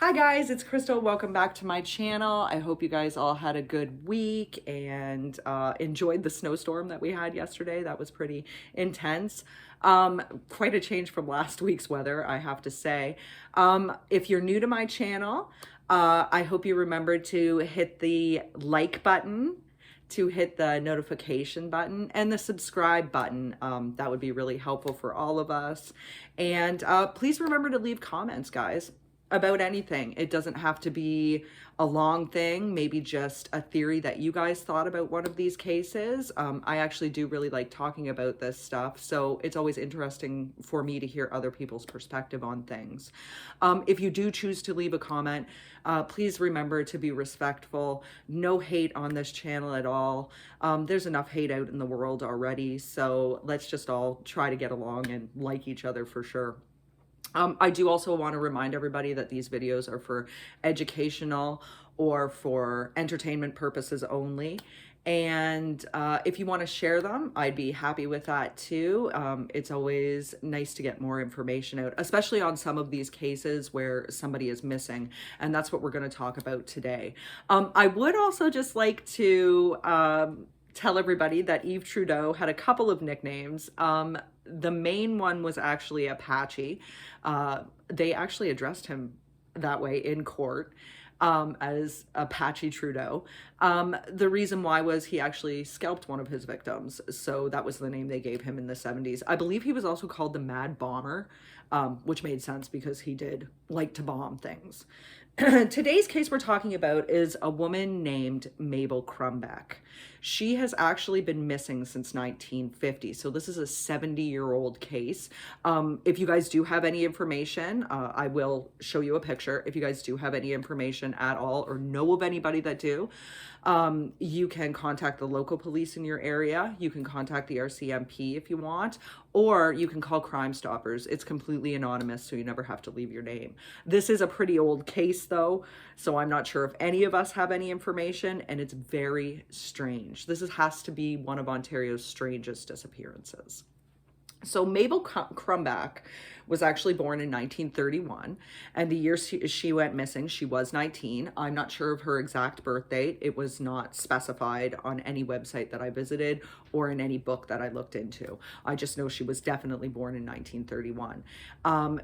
Hi guys, it's Crystal. Welcome back to my channel. I hope you guys all had a good week and enjoyed the snowstorm that we had yesterday. That was pretty intense. Quite a change from last week's weather, I have to say. If you're new to my channel, I hope you remember to hit the like button, to hit the notification button, and the subscribe button. That would be really helpful for all of us. And please remember to leave comments, guys, about anything. It doesn't have to be a long thing, maybe just a theory that you guys thought about one of these cases. I actually do really like talking about this stuff, so it's always interesting for me to hear other people's perspective on things. If you do choose to leave a comment, please remember to be respectful. No hate on this channel at all. There's enough hate out in the world already, so let's just all try to get along and like each other for sure. I do also want to remind everybody that these videos are for educational or for entertainment purposes only. And if you want to share them, I'd be happy with that too. It's always nice to get more information out, especially on some of these cases where somebody is missing. And that's what we're going to talk about today. I would also just like to tell everybody that Yves Trudeau had a couple of nicknames. The main one was actually Apache. They actually addressed him that way in court, as Apache Trudeau. The reason why was he actually scalped one of his victims. So that was the name they gave him in the 70s. I believe he was also called the Mad Bomber, which made sense because he did like to bomb things. Today's case we're talking about is a woman named Mabel Crumback. She has actually been missing since 1950, so this is a 70-year-old case. If you guys do have any information, I will show you a picture. If you guys do have any information at all or know of anybody that do, you can contact the local police in your area. You can contact the RCMP if you want, or you can call Crime Stoppers. It's completely anonymous, so you never have to leave your name. This is a pretty old case though, so I'm not sure if any of us have any information, and it's very strange. Has to be one of Ontario's strangest disappearances. So Mabel Crumback was actually born in 1931, and the year she went missing, she was 19. I'm not sure of her exact birth date. It was not specified on any website that I visited or in any book that I looked into. I just know she was definitely born in 1931.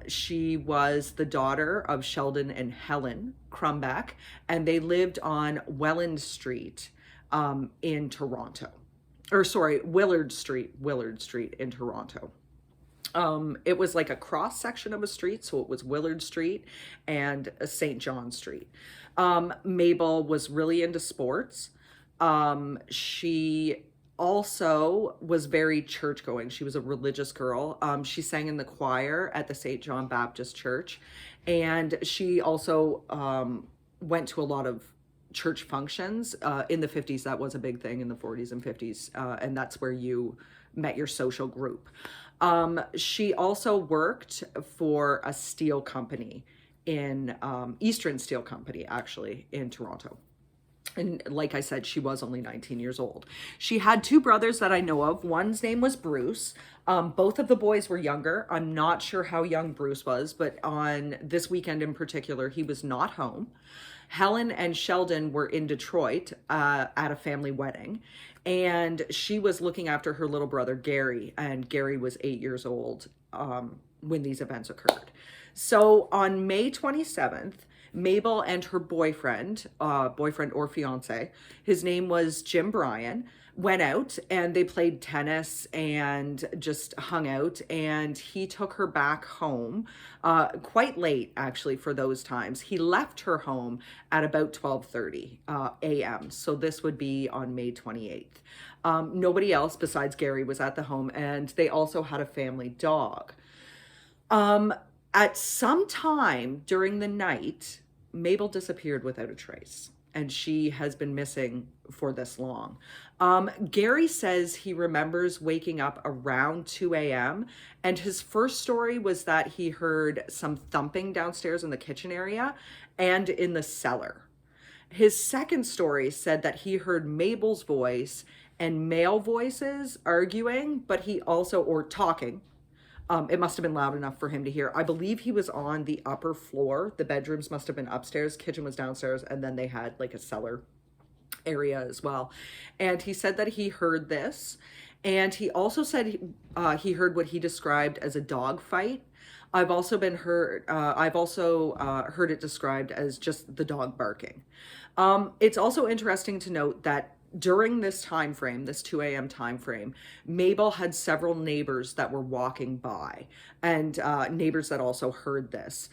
She was the daughter of Sheldon and Helen Crumback, and they lived on Welland Street in Toronto. Or sorry, Willard Street in Toronto. It was like a cross section of a street, so it was Willard Street and St. John Street. Mabel was really into sports. She also was very church going. She was a religious girl. She sang in the choir at the St. John Baptist Church, and she also went to a lot of church functions. In the 50s, that was a big thing in the 40s and 50s, and that's where you met your social group. She also worked for a steel company in Eastern Steel Company, actually, in Toronto. And like I said, she was only 19 years old. She had two brothers that I know of. One's name was Bruce. Both of the boys were younger. I'm not sure how young Bruce was, but on this weekend in particular, he was not home. Helen and Sheldon were in Detroit at a family wedding, and she was looking after her little brother, Gary, and Gary was 8 years old when these events occurred. So on May 27th, Mabel and her boyfriend or fiance, his name was Jim Bryan, went out and they played tennis and just hung out, and he took her back home quite late actually for those times. He left her home at about 12:30 a.m. So this would be on May 28th. Nobody else besides Gary was at the home, and they also had a family dog. At some time during the night, Mabel disappeared without a trace, and she has been missing for this long. Gary says he remembers waking up around 2 a.m. and his first story was that he heard some thumping downstairs in the kitchen area and in the cellar. His second story said that he heard Mabel's voice and male voices arguing, but he also, or talking, It must have been loud enough for him to hear. I believe he was on the upper floor. The bedrooms must have been upstairs, kitchen was downstairs, and then they had like a cellar area as well. And he said that he heard this. And he also said he heard what he described as a dog fight. I've also heard it described as just the dog barking. It's also interesting to note that during this time frame, this 2 a.m. time frame, Mabel had several neighbors that were walking by, and neighbors that also heard this.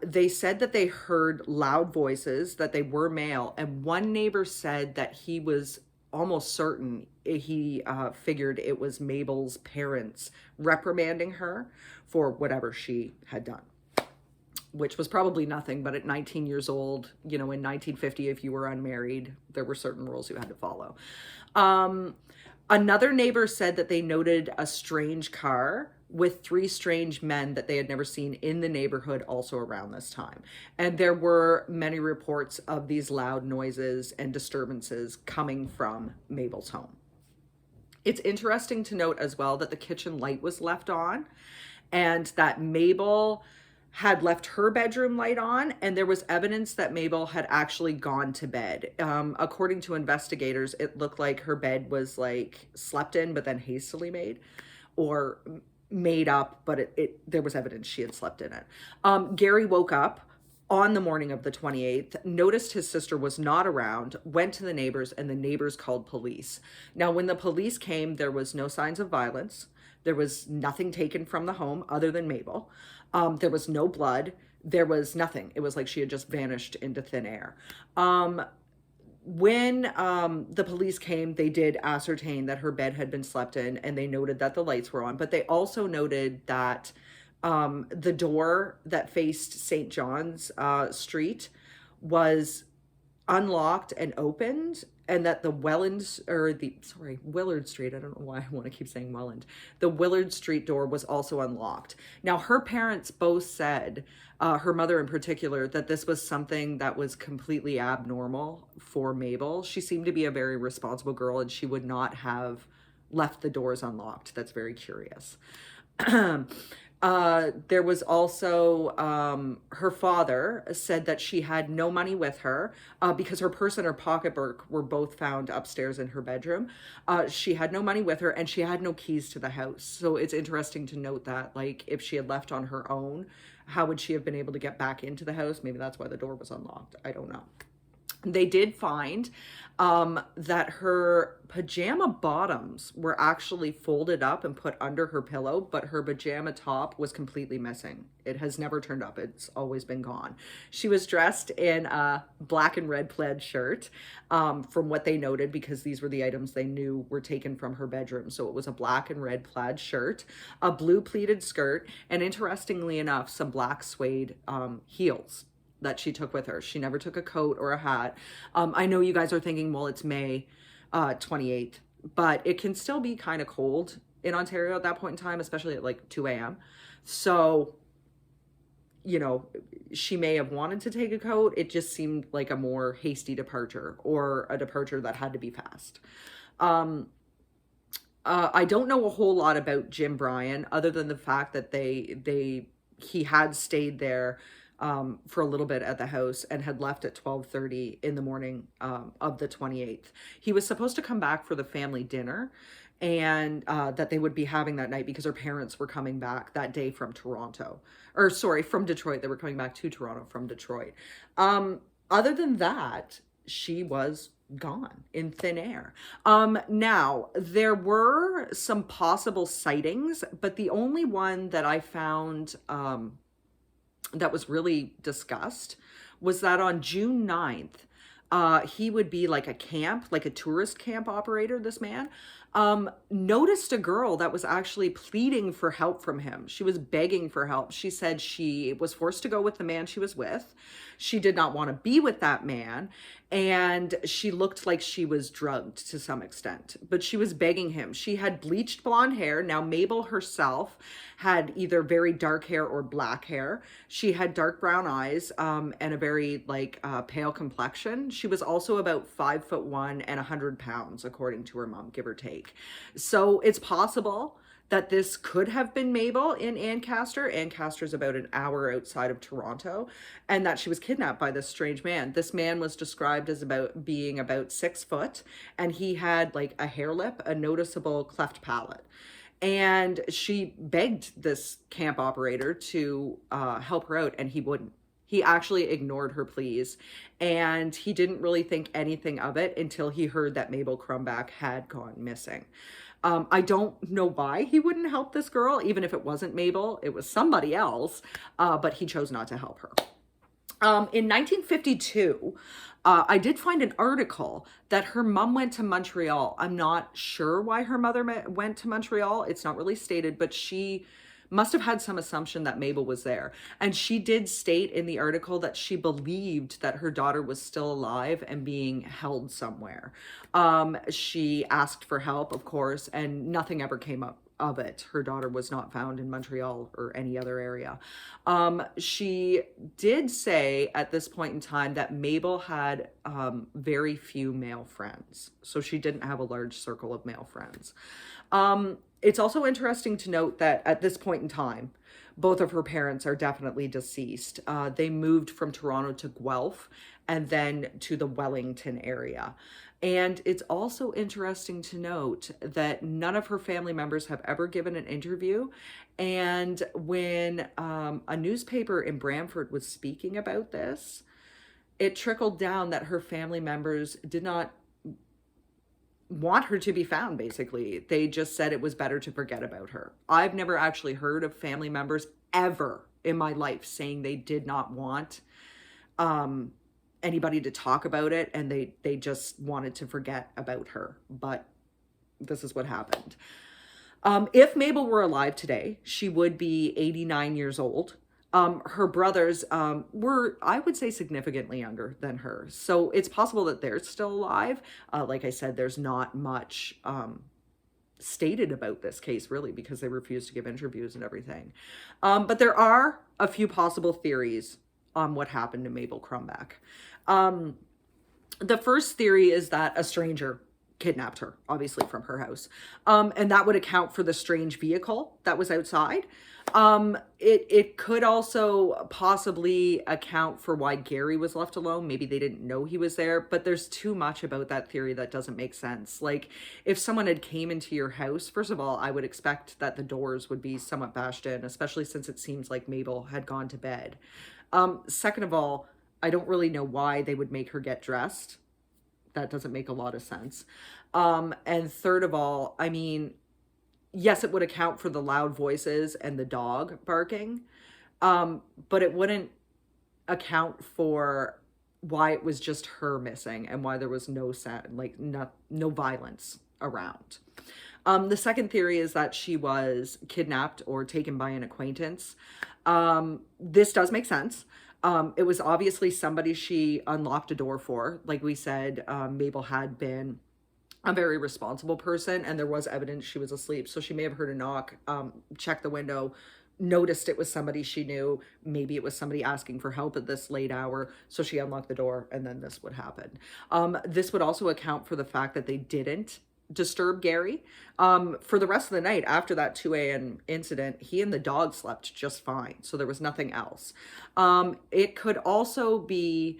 They said that they heard loud voices, that they were male, and one neighbor said that he was almost certain he figured it was Mabel's parents reprimanding her for whatever she had done, which was probably nothing, but at 19 years old, you know, in 1950, if you were unmarried, there were certain rules you had to follow. Another neighbor said that they noted a strange car with 3 strange men that they had never seen in the neighborhood also around this time. And there were many reports of these loud noises and disturbances coming from Mabel's home. It's interesting to note as well that the kitchen light was left on, and that Mabel had left her bedroom light on, and there was evidence that Mabel had actually gone to bed. According to investigators, it looked like her bed was like slept in but then hastily made, or made up, but there was evidence she had slept in it. Gary woke up on the morning of the 28th, noticed his sister was not around, went to the neighbors, and the neighbors called police. Now, when the police came, there was no signs of violence. There was nothing taken from the home other than Mabel. There was no blood. There was nothing. It was like she had just vanished into thin air. When the police came, they did ascertain that her bed had been slept in, and they noted that the lights were on, but they also noted that the door that faced St. John's Street was unlocked and opened, and that the Willard Street, I don't know why I want to keep saying Welland, the Willard Street door was also unlocked. Now, her parents both said, her mother in particular, that this was something that was completely abnormal for Mabel. She seemed to be a very responsible girl, and she would not have left the doors unlocked. That's very curious. There was also, her father said that she had no money with her because her purse and her pocketbook were both found upstairs in her bedroom. She had no money with her, and she had no keys to the house. So it's interesting to note that, like, if she had left on her own, how would she have been able to get back into the house? Maybe that's why the door was unlocked. I don't know. They did find that her pajama bottoms were actually folded up and put under her pillow, but her pajama top was completely missing. It has never turned up. It's always been gone. She was dressed in a black and red plaid shirt, from what they noted, because these were the items they knew were taken from her bedroom. So it was a black and red plaid shirt, a blue pleated skirt, and interestingly enough, some black suede heels that she took with her. She never took a coat or a hat. I know you guys are thinking, well, it's May 28th, but it can still be kind of cold in Ontario at that point in time, especially at like 2 a.m. So, you know, she may have wanted to take a coat. It just seemed like a more hasty departure, or a departure that had to be fast. I don't know a whole lot about Jim Bryan, other than the fact that he had stayed there for a little bit at the house and had left at 12:30 in the morning of the 28th. He was supposed to come back for the family dinner, and that they would be having that night because her parents were coming back that day from from Detroit. They were coming back to Toronto from Detroit. Other than that, she was gone in thin air. Now, there were some possible sightings, but the only one that I found that was really discussed was that on June 9th, he would be like a tourist camp operator, this man, noticed a girl that was actually pleading for help from him. She was begging for help. She said she was forced to go with the man she was with. She did not want to be with that man, and she looked like she was drugged to some extent, but she was begging him. She had bleached blonde hair. Now, Mabel herself had either very dark hair or black hair. She had dark brown eyes, and a very pale complexion. She was also about 5'1" and 100 pounds, according to her mom, give or take. So it's possible that this could have been Mabel in Ancaster. Ancaster's about an hour outside of Toronto, and that she was kidnapped by this strange man. This man was described as being about 6 foot, and he had like a hair lip, a noticeable cleft palate. And she begged this camp operator to help her out, and he wouldn't. He actually ignored her pleas, and he didn't really think anything of it until he heard that Mabel Crumback had gone missing. I don't know why he wouldn't help this girl, even if it wasn't Mabel, it was somebody else, but he chose not to help her. In 1952, I did find an article that her mom went to Montreal. I'm not sure why her mother went to Montreal. It's not really stated, but she must have had some assumption that Mabel was there. And she did state in the article that she believed that her daughter was still alive and being held somewhere. She asked for help, of course, and nothing ever came up of it. Her daughter was not found in Montreal or any other area. She did say at this point in time that Mabel had very few male friends. So she didn't have a large circle of male friends. It's also interesting to note that at this point in time, both of her parents are definitely deceased. They moved from Toronto to Guelph and then to the Wellington area. And it's also interesting to note that none of her family members have ever given an interview. And when a newspaper in Brantford was speaking about this, it trickled down that her family members did not want her to be found, basically. They just said it was better to forget about her. I've never actually heard of family members ever in my life saying they did not want anybody to talk about it, and they just wanted to forget about her. But this is what happened. If Mabel were alive today, she would be 89 years old. Her brothers were, I would say, significantly younger than her. So it's possible that they're still alive. Like I said, there's not much stated about this case, really, because they refused to give interviews and everything. But there are a few possible theories on what happened to Mabel Crumback. The first theory is that a stranger kidnapped her, obviously from her house. And that would account for the strange vehicle that was outside. It could also possibly account for why Gary was left alone. Maybe they didn't know he was there, but there's too much about that theory that doesn't make sense. Like, if someone had came into your house, first of all, I would expect that the doors would be somewhat bashed in, especially since it seems like Mabel had gone to bed. Second of all, I don't really know why they would make her get dressed. That doesn't make a lot of sense. And third of all, I mean, yes, it would account for the loud voices and the dog barking, but it wouldn't account for why it was just her missing and why there was no violence around. The second theory is that she was kidnapped or taken by an acquaintance. This does make sense. It was obviously somebody she unlocked a door for. Like we said, Mabel had been a very responsible person, and there was evidence she was asleep. So she may have heard a knock, checked the window, noticed it was somebody she knew. Maybe it was somebody asking for help at this late hour. So she unlocked the door, and then this would happen. This would also account for the fact that they didn't disturb Gary. For the rest of the night after that 2 a.m. incident, he and the dog slept just fine. So there was nothing else. It could also be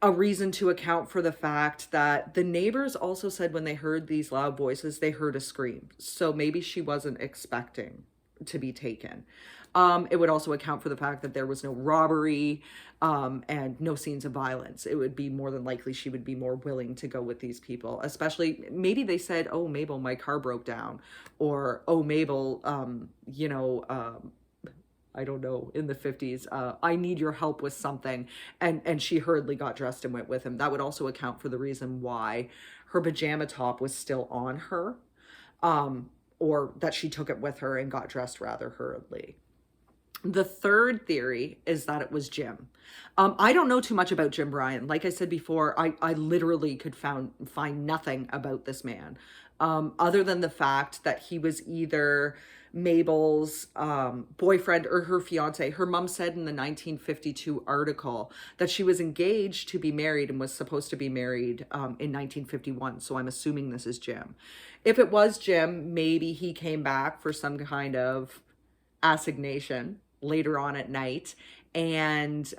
a reason to account for the fact that the neighbors also said when they heard these loud voices, they heard a scream. So maybe she wasn't expecting to be taken. It would also account for the fact that there was no robbery and no scenes of violence. It would be more than likely she would be more willing to go with these people, especially maybe they said, oh, Mabel, my car broke down, or, oh, Mabel, I don't know, in the 50s, I need your help with something. And she hurriedly got dressed and went with him. That would also account for the reason why her pajama top was still on her, or that she took it with her and got dressed rather hurriedly. The third theory is that it was Jim. I don't know too much about Jim Bryan. Like I said before, I literally could find nothing about this man, other than the fact that he was either Mabel's boyfriend or her fiance. Her mom said in the 1952 article that she was engaged to be married and was supposed to be married in 1951. So I'm assuming this is Jim. If it was Jim, maybe he came back for some kind of assignation later on at night, and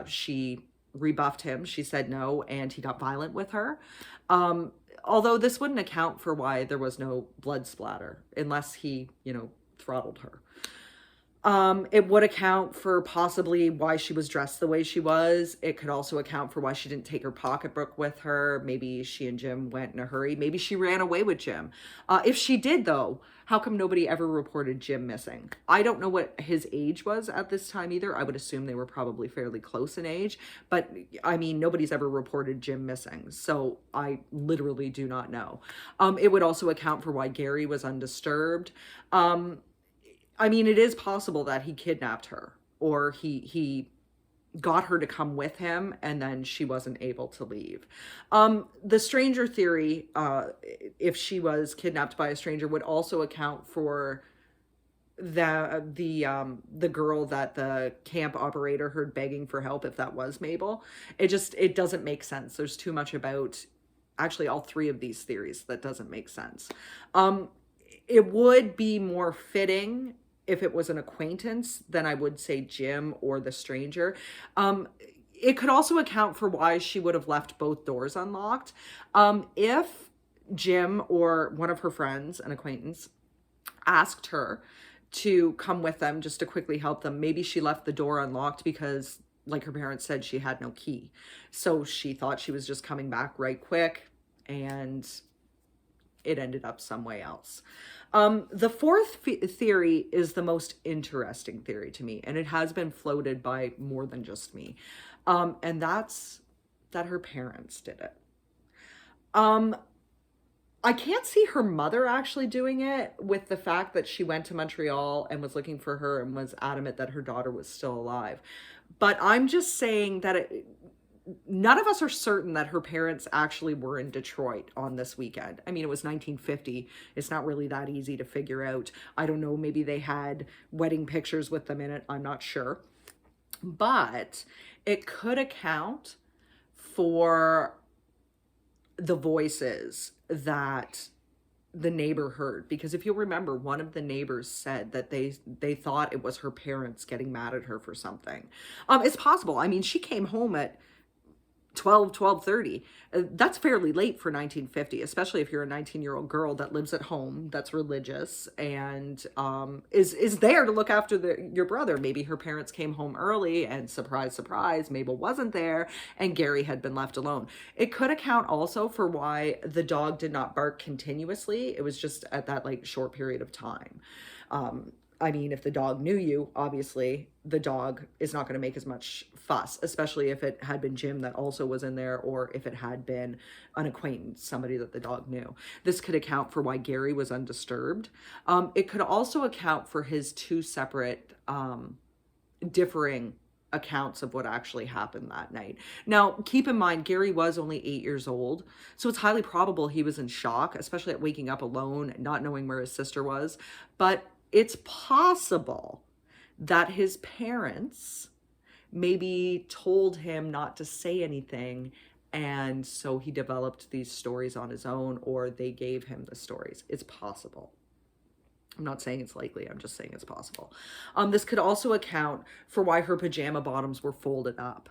she rebuffed him. She said no, and he got violent with her. Although this wouldn't account for why there was no blood splatter, unless he, throttled her. It would account for possibly why she was dressed the way she was. It could also account for why she didn't take her pocketbook with her. Maybe she and Jim went in a hurry. Maybe she ran away with Jim. If she did, though, how come nobody ever reported Jim missing? I don't know what his age was at this time either. I would assume they were probably fairly close in age. But, I mean, nobody's ever reported Jim missing. So I literally do not know. It would also account for why Gary was undisturbed. I mean, it is possible that he kidnapped her, or he got her to come with him and then she wasn't able to leave. The stranger theory, if she was kidnapped by a stranger, would also account for the girl that the camp operator heard begging for help, if that was Mabel. It doesn't make sense. There's too much about actually all three of these theories that doesn't make sense. It would be more fitting if it was an acquaintance, then I would say Jim or the stranger. It could also account for why she would have left both doors unlocked. If Jim or one of her friends, an acquaintance, asked her to come with them just to quickly help them, maybe she left the door unlocked because, like her parents said, she had no key. So she thought she was just coming back right quick, and it ended up some way else. The fourth theory is the most interesting theory to me, and it has been floated by more than just me. And that's that her parents did it. I can't see her mother actually doing it, with the fact that she went to Montreal and was looking for her and was adamant that her daughter was still alive. But I'm just saying that none of us are certain that her parents actually were in Detroit on this weekend. I mean, it was 1950. It's not really that easy to figure out. I don't know, maybe they had wedding pictures with them in it. I'm not sure. But it could account for the voices that the neighbor heard, because if you'll remember, one of the neighbors said that they thought it was her parents getting mad at her for something. It's possible. I mean, she came home at 12:30. That's fairly late for 1950, especially if you're a 19-year-old girl that lives at home, that's religious, and is there to look after your brother. Maybe her parents came home early and surprise, surprise, Mabel wasn't there and Gary had been left alone. It could account also for why the dog did not bark continuously. It was just at that short period of time. I mean, if the dog knew you, obviously the dog is not going to make as much fuss, especially if it had been Jim that also was in there, or if it had been an acquaintance, somebody that the dog knew. This could account for why Gary was undisturbed. It could also account for his two separate differing accounts of what actually happened that night. Now, keep in mind, Gary was only 8 years old, so it's highly probable he was in shock, especially at waking up alone, not knowing where his sister was. But it's possible that his parents maybe told him not to say anything, and so he developed these stories on his own, or they gave him the stories. It's possible. I'm not saying it's likely, I'm just saying it's possible. This could also account for why her pajama bottoms were folded up.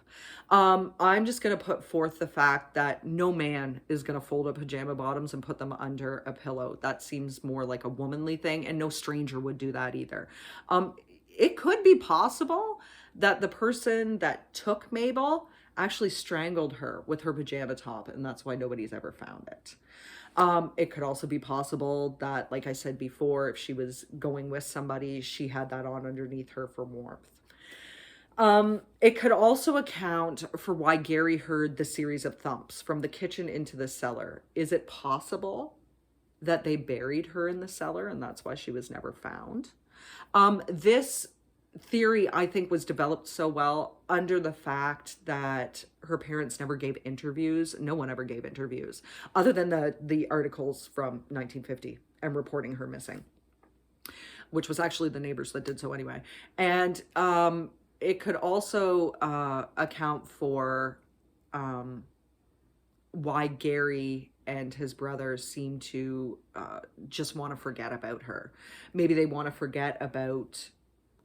I'm just going to put forth the fact that no man is going to fold up pajama bottoms and put them under a pillow. That seems more like a womanly thing, and no stranger would do that either. It could be possible that the person that took Mabel actually strangled her with her pajama top, and that's why nobody's ever found it. It could also be possible that, like I said before, if she was going with somebody, she had that on underneath her for warmth. It could also account for why Gary heard the series of thumps from the kitchen into the cellar. Is it possible that they buried her in the cellar and that's why she was never found? This theory, I think, was developed so well under the fact that her parents never gave interviews. No one ever gave interviews other than the articles from 1950 and reporting her missing. which was actually the neighbors that did so anyway. And it could also account for why Gary and his brothers seem to just want to forget about her. Maybe they want to forget about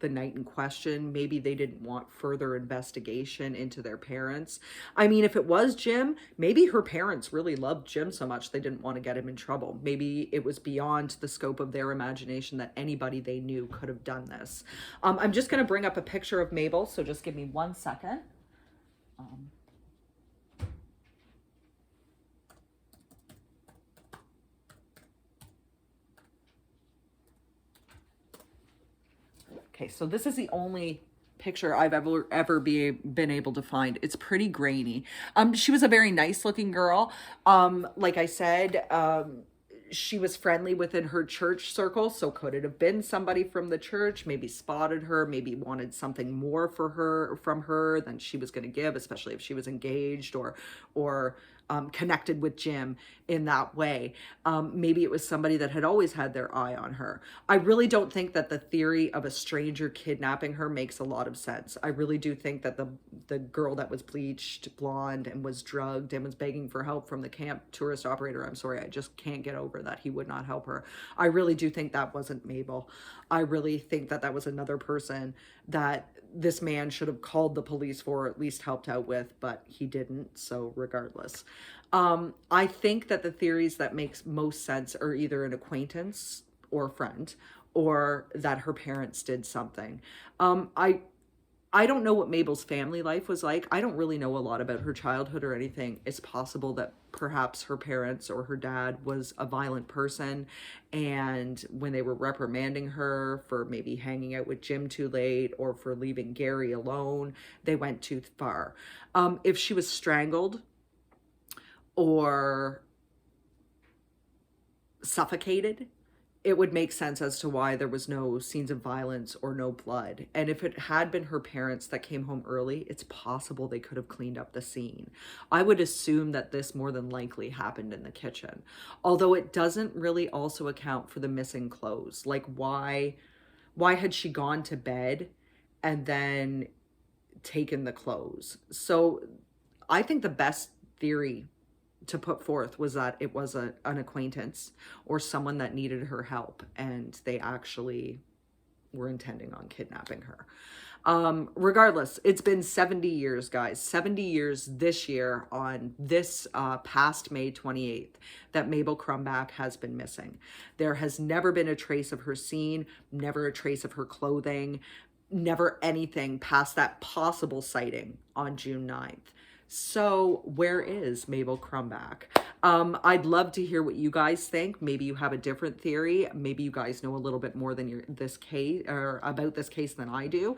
the night in question. Maybe they didn't want further investigation into their parents. I mean, if it was Jim, maybe her parents really loved Jim so much they didn't want to get him in trouble. Maybe it was beyond the scope of their imagination that anybody they knew could have done this. I'm just going to bring up a picture of Mabel, so just give me 1 second. Okay, so this is the only picture I've ever been able to find. It's pretty grainy. She was a very nice looking girl. Like I said, she was friendly within her church circle. So could it have been somebody from the church? Maybe spotted her, maybe wanted something more from her than she was going to give, especially if she was engaged or connected with Jim in that way. Maybe it was somebody that had always had their eye on her. I really don't think that the theory of a stranger kidnapping her makes a lot of sense. I really do think that the girl that was bleached blonde and was drugged and was begging for help from the camp tourist operator, I'm sorry, I just can't get over that he would not help her. I really do think that wasn't Mabel. I really think that that was another person that this man should have called the police for, or at least helped out with, but he didn't. So regardless, I think that the theories that makes most sense are either an acquaintance or a friend, or that her parents did something. I don't know what Mabel's family life was like. I don't really know a lot about her childhood or anything. It's possible that perhaps her parents or her dad was a violent person, and when they were reprimanding her for maybe hanging out with Jim too late or for leaving Gary alone, they went too far. If she was strangled or suffocated, it would make sense as to why there was no scenes of violence or no blood. And if it had been her parents that came home early, it's possible they could have cleaned up the scene. I would assume that this more than likely happened in the kitchen, although it doesn't really also account for the missing clothes. Like why had she gone to bed and then taken the clothes? So I think the best theory to put forth was that it was an acquaintance or someone that needed her help, and they actually were intending on kidnapping her. Regardless, it's been 70 years, guys, 70 years this year on this past May 28th that Mabel Crumback has been missing. There has never been a trace of her seen, never a trace of her clothing, never anything past that possible sighting on June 9th. So where is Mabel Crumback? I'd love to hear what you guys think. Maybe you have a different theory. Maybe you guys know a little bit more than this case or about this case than I do.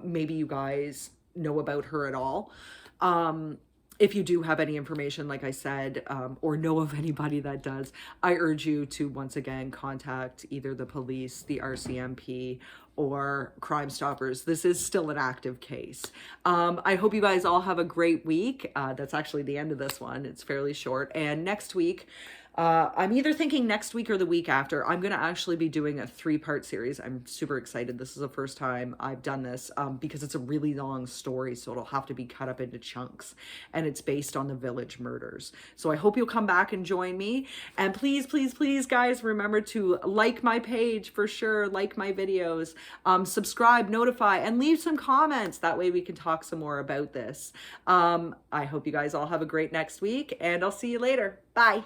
Maybe you guys know about her at all. If you do have any information, like I said, or know of anybody that does, I urge you to once again contact either the police, the RCMP, or Crime Stoppers. This is still an active case. I hope you guys all have a great week. That's actually the end of this one. It's fairly short. And next week, I'm either thinking next week or the week after, I'm going to actually be doing a 3-part series. I'm super excited. This is the first time I've done this because it's a really long story, so it'll have to be cut up into chunks. And it's based on the Village murders. So I hope you'll come back and join me. And please, please, please, guys, remember to like my page for sure. Like my videos. Subscribe, notify, and leave some comments. That way we can talk some more about this. I hope you guys all have a great next week, and I'll see you later. Bye.